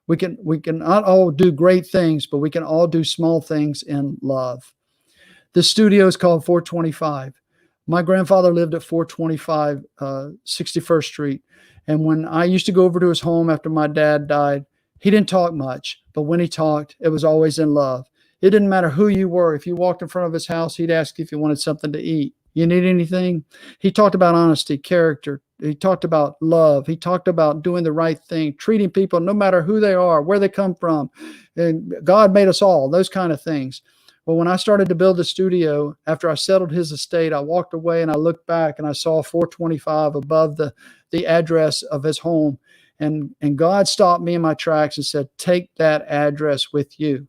not all do great things, but we can all do small things in love. The studio is called 425. My grandfather lived at 425 61st Street. And when I used to go over to his home after my dad died, he didn't talk much, but when he talked, it was always in love. It didn't matter who you were. If you walked in front of his house, he'd ask you if you wanted something to eat. You need anything? He talked about honesty, character. He talked about love. He talked about doing the right thing, treating people no matter who they are, where they come from. And God made us all, those kind of things. Well, when I started to build the studio, after I settled his estate, I walked away and I looked back and I saw 425 above the address of his home. And God stopped me in my tracks and said, take that address with you.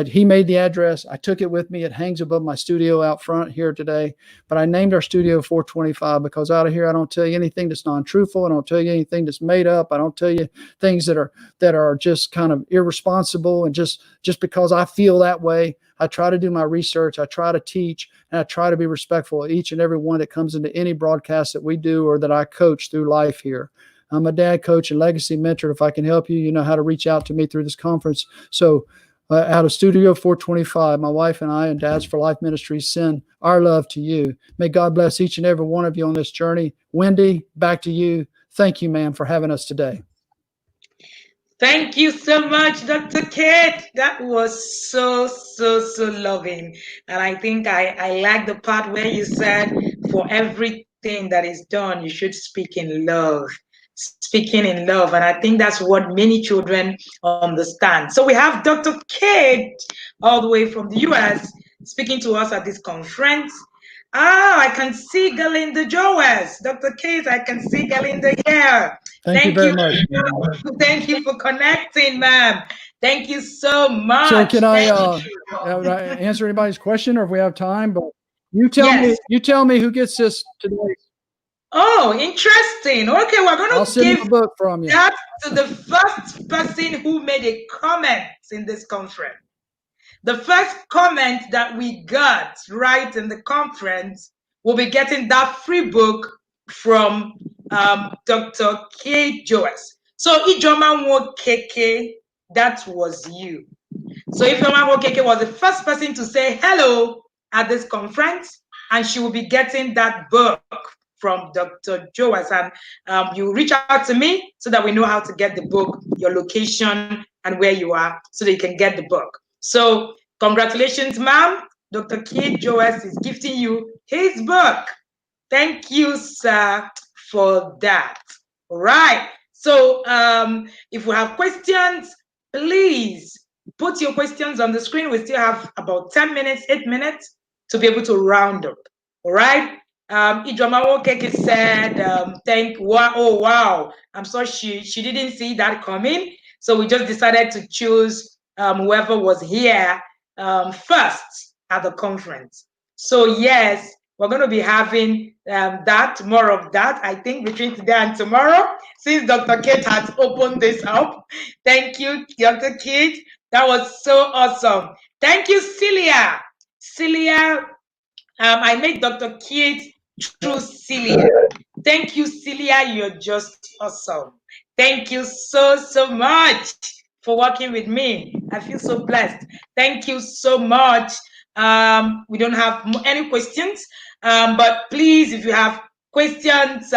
He made the address. I took it with me. It hangs above my studio out front here today. But I named our studio 425 because out of here, I don't tell you anything that's non-truthful. I don't tell you anything that's made up. I don't tell you things that are just kind of irresponsible. And just because I feel that way, I try to do my research. I try to teach, and I try to be respectful of each and every one that comes into any broadcast that we do or that I coach through life here. I'm a dad, coach, and legacy mentor. If I can help you, you know how to reach out to me through this conference. So out of Studio 425, my wife and I and Dads for Life Ministries send our love to you. May God bless each and every one of you on this journey. Wendy, back to you. Thank you, ma'am, for having us today.
Thank you so much, Dr. Kate. That was so loving. And I think I like the part where you said, for everything that is done, you should speak in love. Speaking in love. And I think that's what many children understand. So we have Dr. Kate all the way from the US speaking to us at this conference. I can see Galinda Jowers. Dr. Kate, I can see Galinda here.
Thank you very much.
Thank you for connecting, ma'am. Thank you so much.
So can I answer anybody's question, or if we have time? But you tell me who gets this today.
Oh, interesting. Okay, we're going to give
a book from you.
That to the first person who made a comment in this conference. The first comment that we got right in the conference will be getting that free book from Dr. K. Jowers. So Ijoma Nwokeke, that was you. So Ijoma Nwokeke was the first person to say hello at this conference, and she will be getting that book from Dr. Jowers. And you reach out to me so that we know how to get the book, your location, and where you are, so that you can get the book. So congratulations, ma'am. Dr. K. Jowers is gifting you his book. Thank you, sir, for that. All right. So if we have questions, please put your questions on the screen. We still have about 10 minutes, 8 minutes to be able to round up. All right. Ijoma Nwokeke said, wow. I'm sorry she didn't see that coming. So we just decided to choose whoever was here first at the conference. So yes, we're going to be having more of that, I think, between today and tomorrow, since Dr. Kate has opened this up. Thank you, Dr. Kate. That was so awesome. Thank you, Celia. Celia, I met Dr. Kate through Celia. Thank you, Celia. You're just awesome. Thank you so much for working with me. I feel so blessed. Thank you so much. We don't have any questions, but please, if you have questions,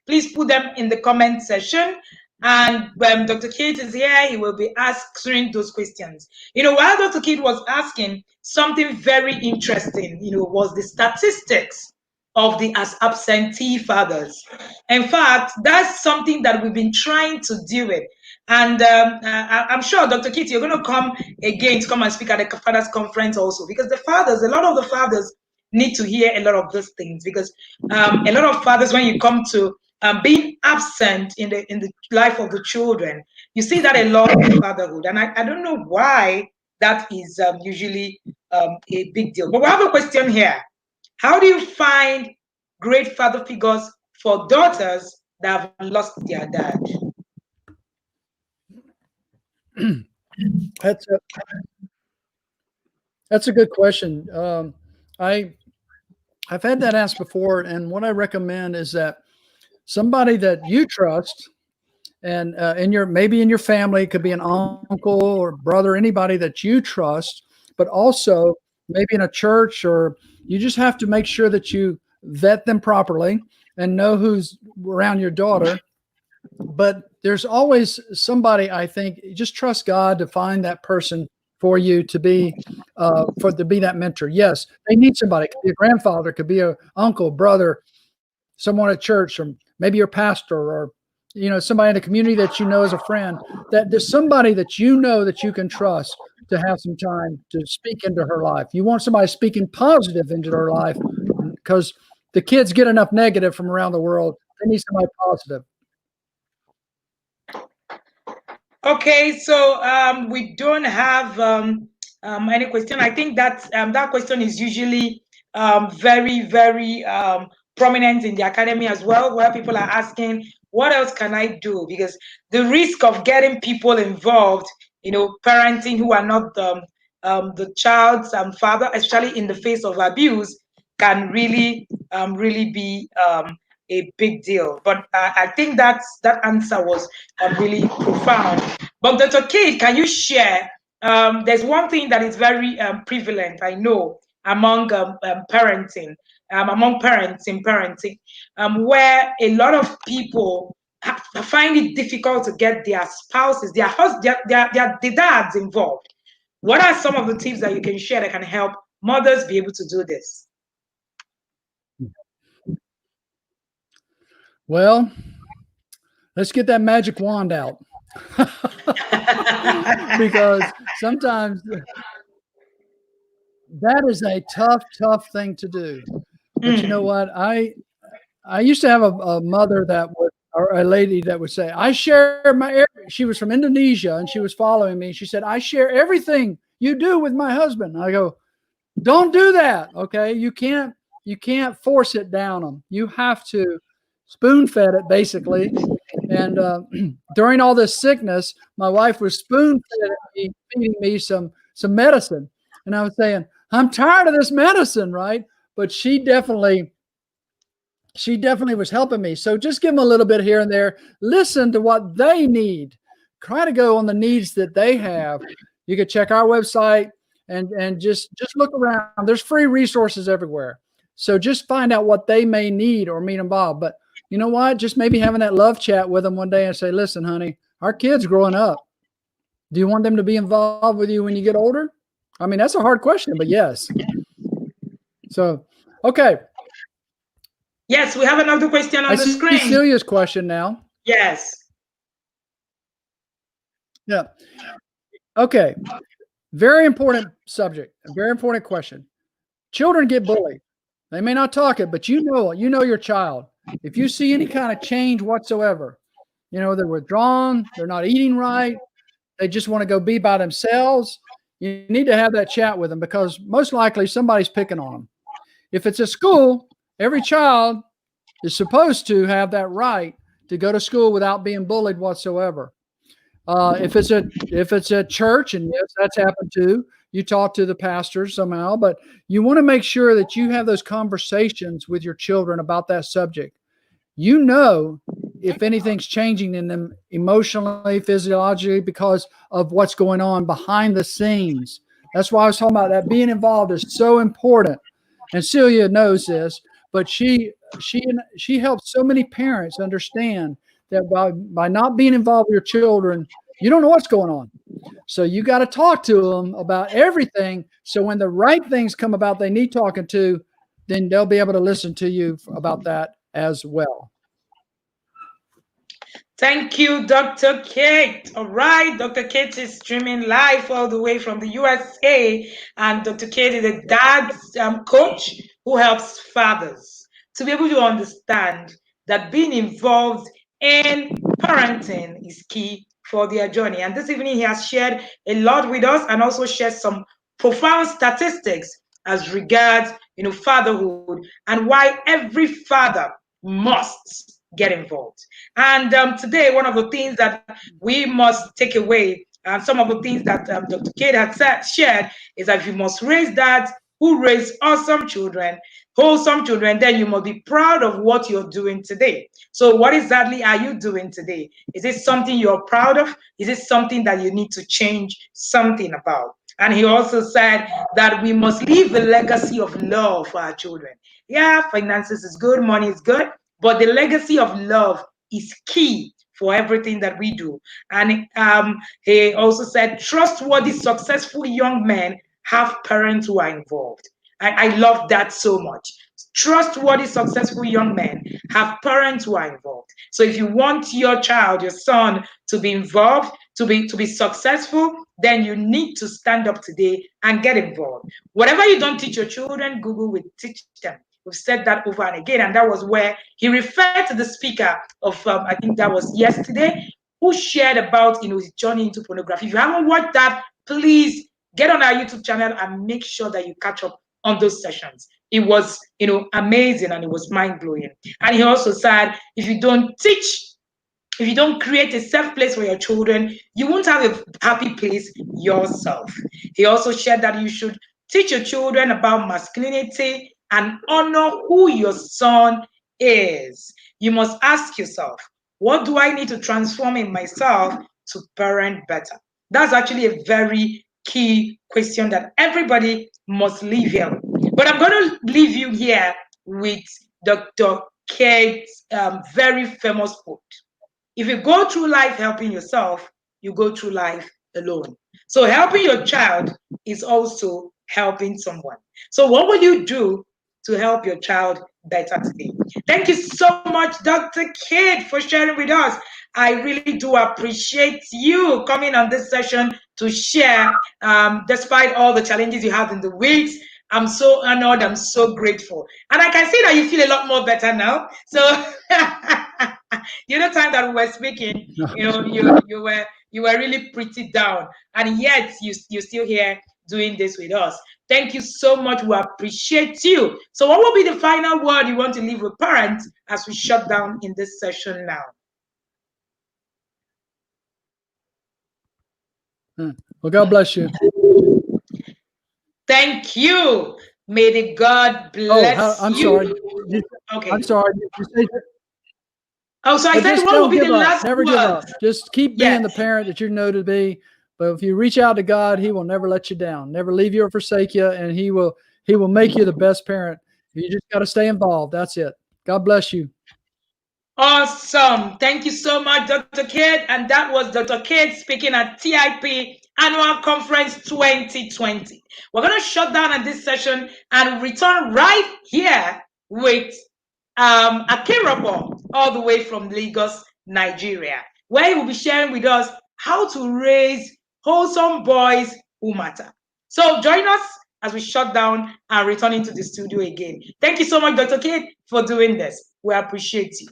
please put them in the comment section. And when Dr. Kate is here, he will be answering those questions. While Dr. Kate was asking, something very interesting, was the statistics of the absentee fathers. In fact, that's something that we've been trying to deal with. And I'm sure, Dr. Kate, you're going to come again to come and speak at the fathers conference also, because a lot of the fathers need to hear a lot of those things, because a lot of fathers, when you come to being absent in the life of the children, you see that a lot in fatherhood, and I don't know why that is usually a big deal. But we have a question here. How do you find great father figures for daughters that have lost their dad?
That's a good question. I've had that asked before, and what I recommend is that somebody that you trust, and maybe in your family, it could be an uncle or brother, anybody that you trust, but also maybe in a church, or you just have to make sure that you vet them properly and know who's around your daughter. But there's always somebody, I think, just trust God to find that person for you to be that mentor. Yes, they need somebody. It could be a grandfather, it could be an uncle, brother, someone at church, or maybe your pastor, or somebody in the community that you know as a friend. That there's somebody that you know that you can trust to have some time to speak into her life. You want somebody speaking positive into her life, because the kids get enough negative from around the world. They need somebody positive.
Okay, so we don't have any question. I think that that question is usually very, very prominent in the academy as well, where people are asking, what else can I do? Because the risk of getting people involved, parenting who are not the child's father, especially in the face of abuse, can really, really be a big deal. But I think that answer was really profound. But Dr. Kate, can you share? There's one thing that is very prevalent, I know, among parenting, among parents in parenting, where a lot of people find it difficult to get their spouses, their dads involved. What are some of the tips that you can share that can help mothers be able to do this?
Well, let's get that magic wand out. Because sometimes that is a tough thing to do. But you know what? I used to have a mother that would, or a lady that would say, I share she was from Indonesia, and she was following me. She said, I share everything you do with my husband. I go, don't do that. Okay. You can't force it down them. You have to spoon fed it, basically. And during all this sickness, my wife was spoon feeding me some medicine. And I was saying, I'm tired of this medicine, right? But she definitely was helping me. So just give them a little bit here and there. Listen to what they need. Try to go on the needs that they have. You can check our website and just look around. There's free resources everywhere. So just find out what they may need or meet involved. But you know what? Just maybe having that love chat with them one day and say, listen, honey, our kid's growing up. Do you want them to be involved with you when you get older? I mean, that's a hard question, but yes. So, okay.
Yes, we have another question on the screen.
Celia's question now.
Yes.
Yeah. Okay. Very important subject. A very important question. Children get bullied. They may not talk it, but you know your child. If you see any kind of change whatsoever, they're withdrawn, they're not eating right, they just want to go be by themselves, you need to have that chat with them, because most likely somebody's picking on them. If it's a school, every child is supposed to have that right to go to school without being bullied whatsoever. If it's a church, and yes, that's happened too, you talk to the pastor somehow, but you want to make sure that you have those conversations with your children about that subject. If anything's changing in them emotionally, physiologically, because of what's going on behind the scenes. That's why I was talking about that. Being involved is so important. And Celia knows this, but she helps so many parents understand that by not being involved with your children, you don't know what's going on. So you got to talk to them about everything. So when the right things come about they need talking to, then they'll be able to listen to you about that as well.
Thank you, Dr. Kate. All right, Dr. Kate is streaming live all the way from the USA, and Dr. Kate is a dad coach who helps fathers to be able to understand that being involved in parenting is key for their journey. And this evening, he has shared a lot with us and also shared some profound statistics as regards, fatherhood and why every father must get involved. And today, one of the things that we must take away, and some of the things that Dr. Kate had shared, is that you must raise dads who raise awesome children, wholesome children, then you must be proud of what you're doing today. So what exactly are you doing today? Is it something you're proud of? Is it something that you need to change something about? And he also said that we must leave a legacy of love for our children. Yeah, finances is good, money is good, but the legacy of love is key for everything that we do. And he also said, trustworthy, successful young men have parents who are involved. I love that so much. Trustworthy, successful young men have parents who are involved. So if you want your child, your son, to be involved, to be successful, then you need to stand up today and get involved. Whatever you don't teach your children, Google will teach them. We've said that over and again, and that was where he referred to the speaker of, I think that was yesterday, who shared about, his journey into pornography. If you haven't watched that, please get on our YouTube channel and make sure that you catch up on those sessions. It was, amazing, and it was mind-blowing. And he also said, if you don't teach, if you don't create a safe place for your children, you won't have a happy place yourself. He also shared that you should teach your children about masculinity and honor who your son is. You must ask yourself, what do I need to transform in myself to parent better? That's actually a very key question that everybody must leave here. But I'm going to leave you here with Dr. Kate's very famous quote. If you go through life helping yourself, you go through life alone. So helping your child is also helping someone. So what will you do to help your child better today? Thank you so much, Dr. Kate, for sharing with us. I really do appreciate you coming on this session to share, despite all the challenges you have in the weeks. I'm so honored. I'm so grateful. And I can see that you feel a lot more better now. So the time that we were speaking, you were really pretty down. And yet you're still here doing this with us. Thank you so much. We appreciate you. So what will be the final word you want to leave with parents as we shut down in this session now?
Well, God bless you.
Thank you. May the God bless
I'm
you.
sorry.
Okay.
I'm sorry.
Oh, so I said, what will be the last
Never give up. Just keep being the parent that you know to be. But if you reach out to God, He will never let you down, never leave you or forsake you, and He will make you the best parent. You just got to stay involved. That's it. God bless you.
Awesome. Thank you so much, Dr. Kate. And that was Dr. Kate speaking at TIP Annual Conference 2020. We're going to shut down at this session and return right here with Akirabo, all the way from Lagos, Nigeria, where he will be sharing with us how to raise wholesome boys who matter. So join us as we shut down and return into the studio again. Thank you so much, Dr. Kate, for doing this. We appreciate you.